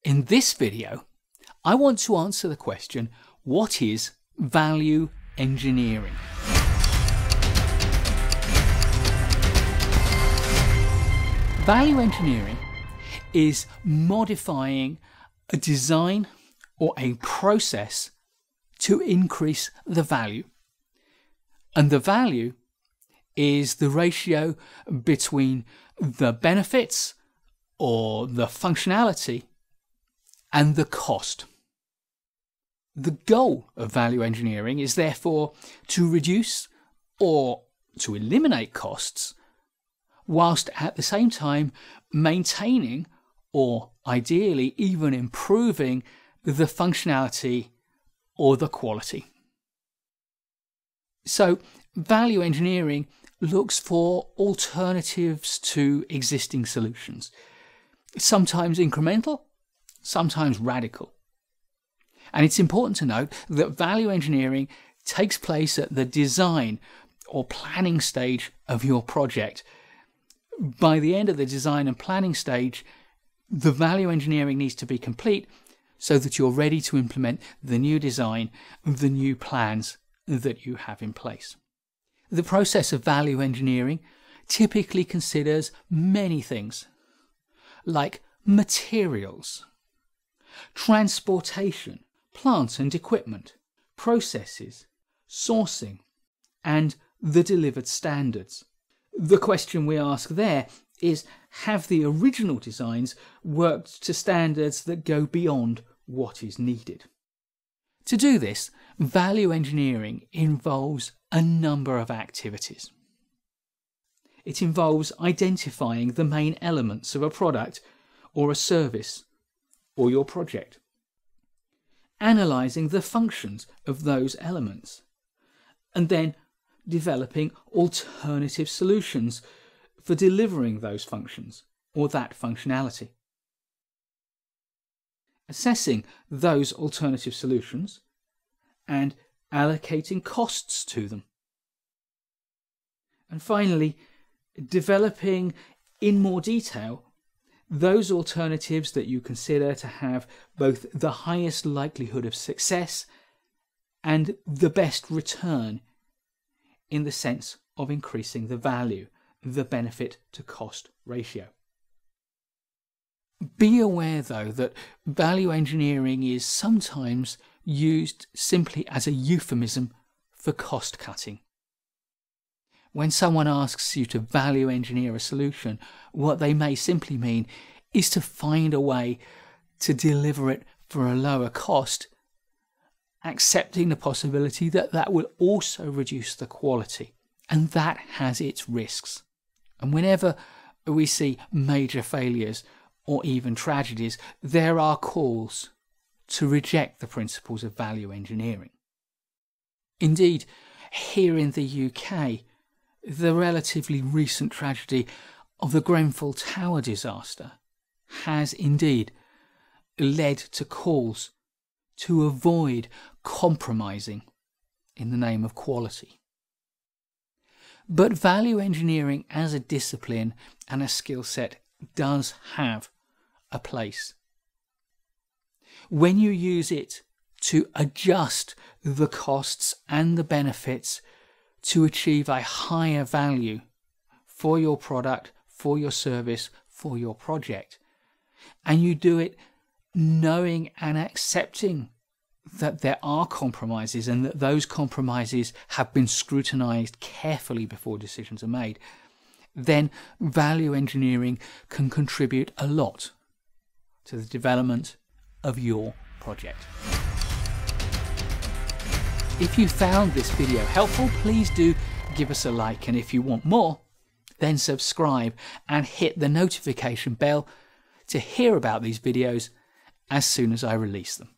In this video, I want to answer the question, what is value engineering? Value engineering is modifying a design or a process to increase the value. And the value is the ratio between the benefits or the functionality and the cost. The goal of value engineering is therefore to reduce or to eliminate costs, whilst at the same time maintaining or ideally even improving the functionality or the quality. So value engineering looks for alternatives to existing solutions, sometimes incremental, sometimes radical. And it's important to note that value engineering takes place at the design or planning stage of your project. By the end of the design and planning stage, the value engineering needs to be complete so that you're ready to implement the new design, the new plans that you have in place. The process of value engineering typically considers many things, like materials, transportation, plant and equipment, processes, sourcing, and the delivered standards. The question we ask there is, have the original designs worked to standards that go beyond what is needed? To do this, value engineering involves a number of activities. It involves identifying the main elements of a product or a service or your project, analysing the functions of those elements, and then developing alternative solutions for delivering those functions or that functionality. Assessing those alternative solutions and allocating costs to them. And finally, developing in more detail those alternatives that you consider to have both the highest likelihood of success and the best return in the sense of increasing the value, the benefit to cost ratio. Be aware though that value engineering is sometimes used simply as a euphemism for cost cutting. When someone asks you to value engineer a solution, what they may simply mean is to find a way to deliver it for a lower cost, accepting the possibility that that will also reduce the quality, and that has its risks. And whenever we see major failures or even tragedies, there are calls to reject the principles of value engineering. Indeed, here in the UK, the relatively recent tragedy of the Grenfell Tower disaster has indeed led to calls to avoid compromising in the name of quality. But value engineering as a discipline and a skill set does have a place. When you use it to adjust the costs and the benefits to achieve a higher value for your product, for your service, for your project, and you do it knowing and accepting that there are compromises and that those compromises have been scrutinised carefully before decisions are made, then value engineering can contribute a lot to the development of your project. If you found this video helpful, please do give us a like, and if you want more, then subscribe and hit the notification bell to hear about these videos as soon as I release them.